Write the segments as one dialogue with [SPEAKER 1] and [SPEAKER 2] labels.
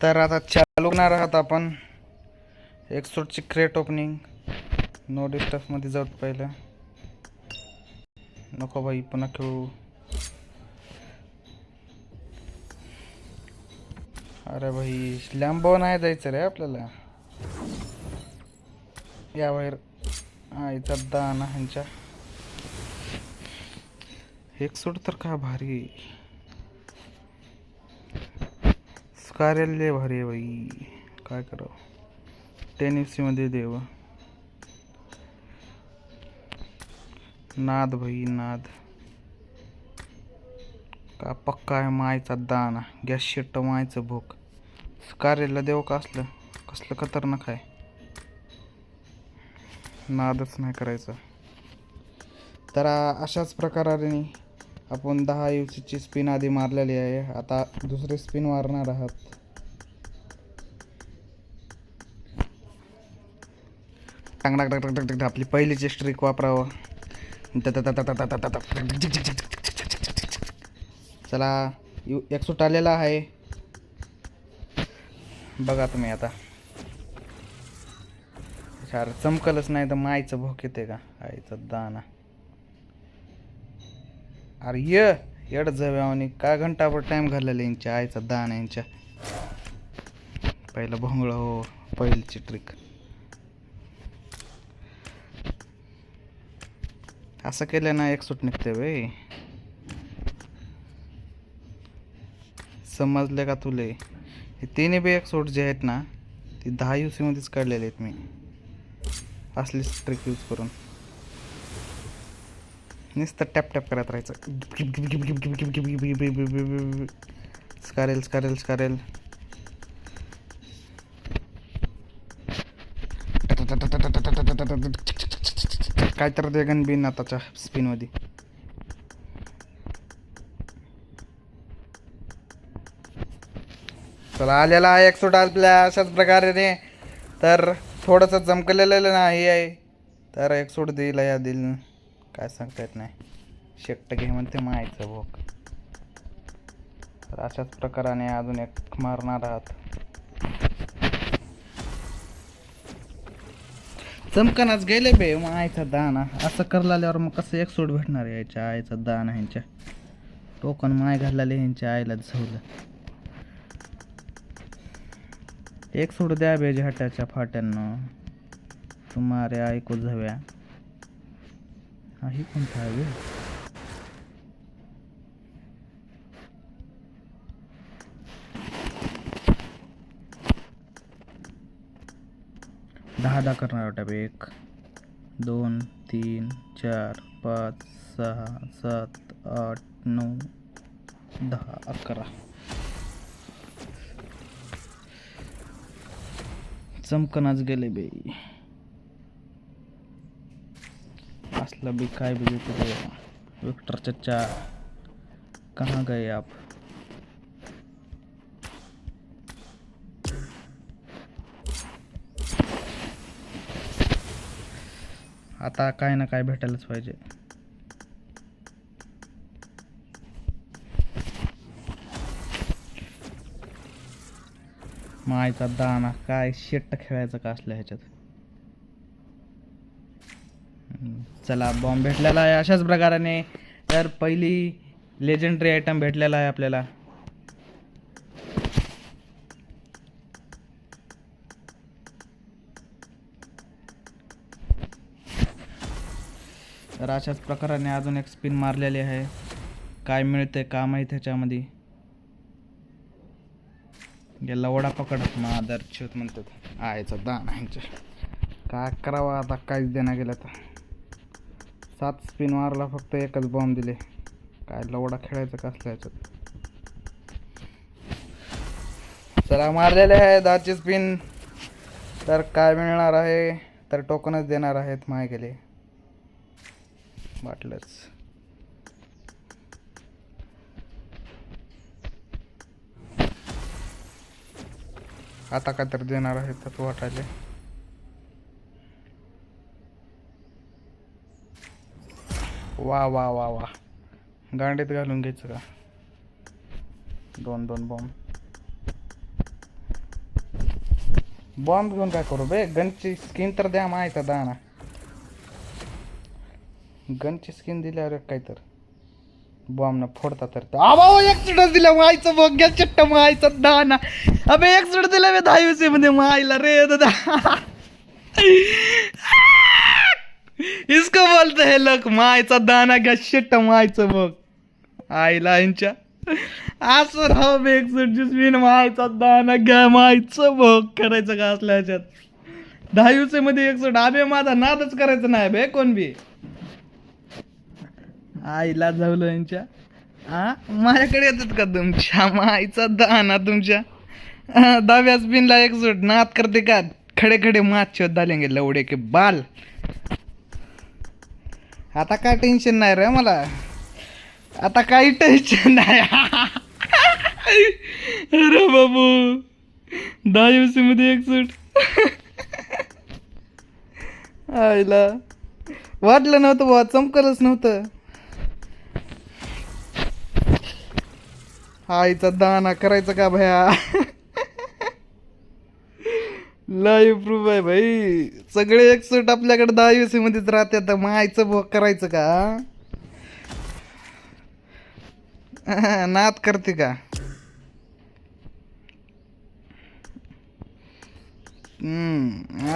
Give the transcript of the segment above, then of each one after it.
[SPEAKER 1] तर आता चालू करणार आहात आपण एक सूटची क्रेट ओपनिंग. नो डिस्टर्ब मध्ये जाऊ पहिलं. नको भाई पुन्हा खेळू. अरे भाई लॅम्बो नाही जायचं रे आपल्याला. या बाहेर आईचा दाना ह्यांच्या. एक सूट तर का भारी. कार्यालय भारी आहे भाई. काय करावं. टेनिस मध्ये देव नाद भाई नाद. का पक्का आहे मायचा दाना. गॅस शिट्ट मायचं भूक. कार्याला देव का असलं कसलं खतरनाक आहे. नादच नाही करायचा. तर अशाच प्रकाराने आपण 10 यूसीची स्पिन आधी मारलेली आहे. आता दुसरी स्पिन मारणार आहात. टांग टाक टाक टाक टाक. आपली पहिलीची स्ट्रिक वापरावं. चला एक सूट आलेला आहे बघा तुम्ही. आता सार चमकलच नाही तर मायचं भूक येते का. आईचा दाना. अरे येड जव्यावानी का घंटाभर टाइम घाललेला यांच्या आईचा दाना यांच्या. पहिलं भोंगळ हो. पहिलीची ट्रिक असं केलं ना एक सूट निघते वे. समजले का तुले. हे तिन्ही बी एक सूट जे आहेत ना ती 10 यूसी मध्येच काढलेले आहेत मी. असली ट्रिक यूज करून नुसतं टॅप टॅप करत राहायचं. स्कारेल स्कारेल स्कारेल. काय तर ते गण बिन आताच्या स्पिन मध्ये. चला आलेला आहे एक सूट आपल्या अशाच प्रकारे. तर थोडंसं चमकलेलं नाही आहे तर एक सूट देईल या दिल काय सांगता येत नाही. शेट्ट घे म्हणते मायचं भोक. तर अशाच प्रकाराने अजून एक मारणार आहात. चमकनाच गेले बे मायचा दाना. असं करलाल्यावर मग कसं एक सूट भेटणार यायच्या आईचा दाना ह्यांच्या. टोकन माय घालले ह्यांच्या आईला झवलं. एक सूट द्या बेज हट्याच्या फाट्यांना. तुम्हारे ऐकू झव्या. ही कोणता आहे. 10 करणार होता. 1 2 3 4 5 6 7 8 9 10 11. चमकनाच गेले बे. असलं भी काय भी देते. विक्टर चचा कहाँ गए आप. आता काय ना काय भेटायलाच पाहिजे. मायचा दाना. काय शेट्ट खेळायचं का असल्या ह्याच्यात. चला बॉम्ब भेटलेला आहे अशाच प्रकाराने. तर पहिली लेजेंडरी आयटम भेटलेला आहे आपल्याला. तर अशाच प्रकाराने अजून एक स्पिन मारलेली आहे. काय मिळते का माहिती ह्याच्यामध्ये. गेला वडा पकड मादर छूत म्हणतात आयचा दाना ह्यांच्या. काय करावं आता काहीच देणं गेलं तर. 7 स्पिन मारला फक्त एकच बॉम्ब दिले. काय लवडा खेळायचं का असल्या ह्याच्यात. चला मारलेले आहे 10ची स्पिन. तर काय मिळणार आहे तर टोकनच देणार आहेत माय गेले वाटलंच. आता काय तर देणार आहेत तर वाटायले. वा वा वा वा. गांडीत घालून घ्यायचं का. 2 बॉम्ब. बॉम्ब घेऊन काय करू बे? गनची स्किन तर द्या माहिती दाना. गनची स्किन दिल्यावर काय तर बॉम्ब न फोडता तर आबा एक्सिडेंट दिला मायचं बघ घ्या चट्ट मायचा दाना. अबे एक्सिडेंट दिला मी 10 मध्ये मायला रे दादा. इसको बोलते है लक. मायचा दाना घ्या शिट्ट मायचं बघ आईला यांच्या असं राव बे एक्सिडेंट मायचा दाना घ्या मायचं बघ करायचं का असल्या ह्याच्यात 10 मध्ये एक्सिडेंट. अबे माझा नादच करायचं नाही बे कोण बी. आईला जावलं यांच्या माझ्याकडे येतात का तुमच्या माईचा दाना तुमच्या 10व्या स्पिनला एक सूट नाद करते का खडे खडे मात शोध डालेंगे लवडे के बाल. आता काय टेन्शन नाही रे मला. आता काही टेन्शन नाही. अरे बाबू 10 मध्ये एक सूट. आईला वाटलं नव्हतं बाबा चमकलंच नव्हतं. आईचा दाना करायचं का भया. लाईव्ह प्रूफ आहे भाई. सगळे एक्सर्ट आपल्याकडे 10 मध्येच राहते. तर मायचं भोग करायचं का. नाद करते का.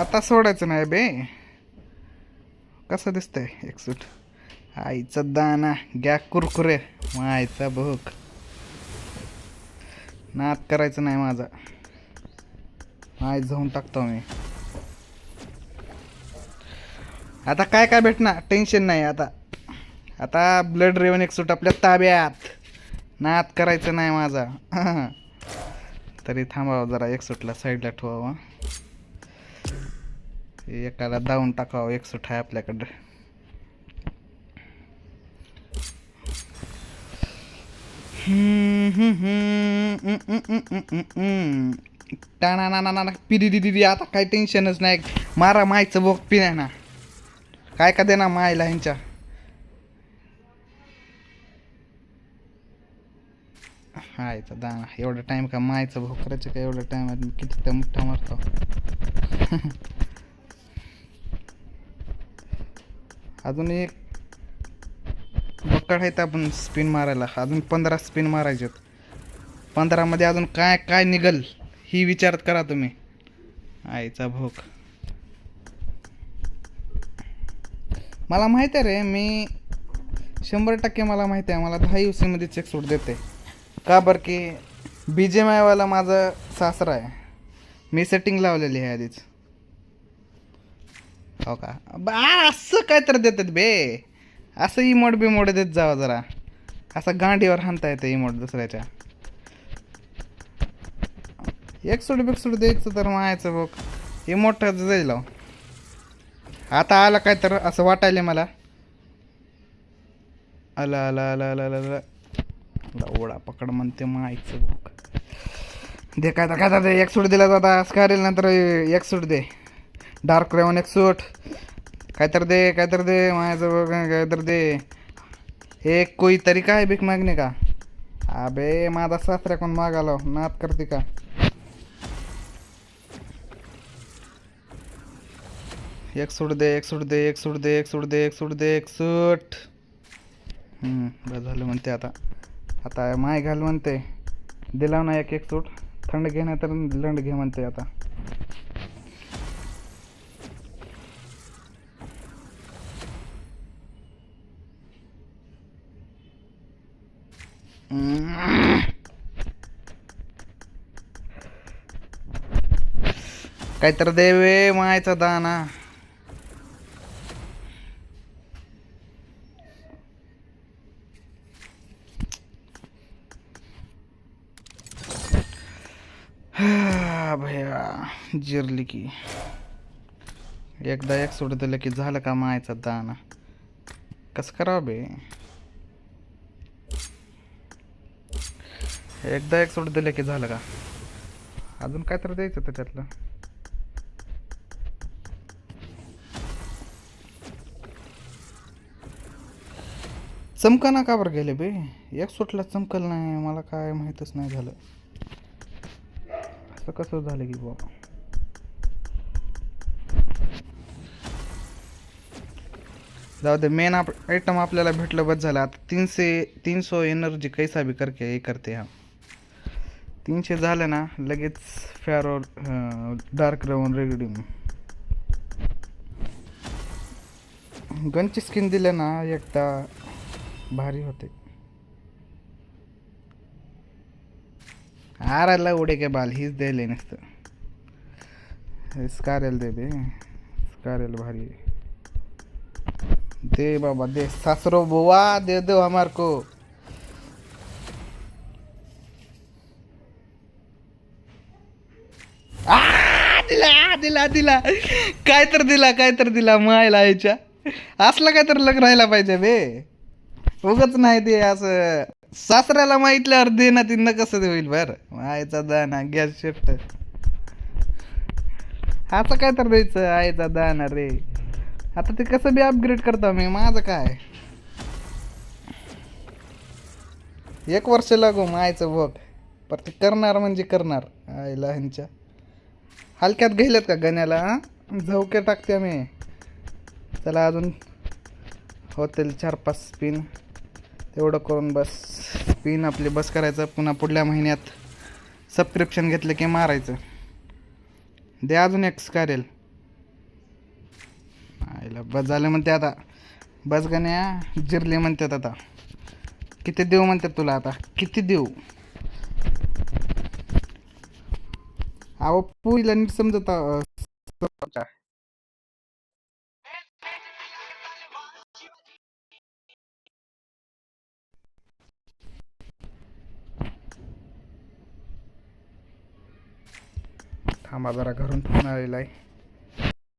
[SPEAKER 1] आता सोडायचं नाही बे. कसं दिसतंय एक्सूट. आईचा दाना घ्या कुरकुरे मायचा भोग. नाद करायचं नाही माझा. माय जाऊन टाकतो मी. आता काय काय भेटणार टेन्शन नाही. आता ब्लड रेवन एक सूट आपल्या ताब्यात. नाद करायचं नाही माझा. तरी थांबावं जरा एक सूटला साईडला ठेवावं. एकाला दावून टाकावं. एक सूट आहे आपल्याकडं. टाणा पिरी दिदी. आता काही टेन्शनच नाही. मारा मायचं बोक पिण्या ना. काय का देना मायला ह्यांच्या. हायचा दाना एवढा टाइम का मायचं भोक करायचं का. एवढा टाइम मी किती त्या मुठ्ठा मारतो. अजून एक बक्कड आहेत आपण स्पिन मारायला. अजून 15 स्पिन मारायचे. 15 मध्ये अजून काय काय निघल ही विचारत करा तुम्ही. आईचा भोक. मला माहिती आहे रे. मी 100% मला माहिती आहे. मला 10 मध्ये चेक सूट देते का बरं की BGMI वाला माझा सासरा आहे. मी सेटिंग लावलेली आहे आधीच. हो का असं काय तर देतात बे. असं इमोट बिमोट देत जावं जरा. असं गांडीवर हाणता येतं इमोट दुसऱ्याच्या. एक सूट बिकसूट द्यायचं तर मायाचं बघ इमोट जाईल. आता आला काय तर असं वाटायला मला. आला आला आला आला आला ओढा पकड म्हणते मायचं बुक. दे काय काय दे. एक सूट दिला जाता स्कारेल नंतर एक सूट दे. डार्क रेवन एक सूट काय तर दे मायाचं बघ काय तर दे. एक कोई तरीका आहे भीक मागणे का. अबे माझा सासऱ्या कोण मागालो नाद करते का. एक सूट दे एक सूट दे एक सूट दे एक सूट दे एक सूट दे एक सूट. बस झालं म्हणते. आता माय घाल म्हणते. दिला ना एक सूट. थंड घे नाही तर लंड घे म्हणते आता. काय तर देवे मायचा दाना. भैया जिरली की एकदा एक सूट दिलं की झालं का मायचा दाना. कसं करावं बे. एकदा एक सूट दिलं की झालं का. अजून काय तर द्यायचं त्याच्यातलं. चमकाना का बरं गेले बे. एक सुटला चमकल नाही. मला काय माहीतच नाही झालं. असं कसं झालं की बाबा. जाऊ दे, मेन आयटम आपल्याला भेटलं बस झालं. आता 300 एनर्जी कैसा भी करके हे करते हा. 300 झालं ना लगेच फॅरो डार्क राऊंड रेगडिंग गनची स्किन दिलं ना एकदा भारी होते. आरायला उडे के बाल हीच द्यायला नसतं. स्कारेल दे बे, स्कारेल भारी दे बाबा दे. सासरो बुआ दे दो हमार को. दिला दिला दिला. काय तर दिला, काय तर दिला मायला यायच्या. असला काय तर लग राहायला पाहिजे बे. उगच नाही ते असं सासऱ्याला माहितल्यावर दे ना तिनं कसं होईल बर. आईचा दाना गॅस शिफ्ट असं काय तर द्यायचं. आईचा दाना रे. आता ते कसं बी अपग्रेड करतो मी. माझं काय 1 वर्ष लागू मायचं बघ. पर ते करणार म्हणजे करणार. आईला ह्यांच्या हलक्यात गेल्यात का गण्याला. झवके टाकते मी. चला अजून होतील 4-5 स्पिन. तेवढं करून बस स्पिन आपली बस करायचं. पुन्हा पुढल्या महिन्यात सबस्क्रिप्शन घेतलं की मारायचं. दे अजून एक स्कारेल. आईला बस झालं म्हणते आता. बस गण्या जिरले म्हणतात आता. किती देऊ म्हणतात तुला आता, किती देऊ. अहो पुरीला नीट समजत. थांबा जरा घरून फोन आलेला आहे.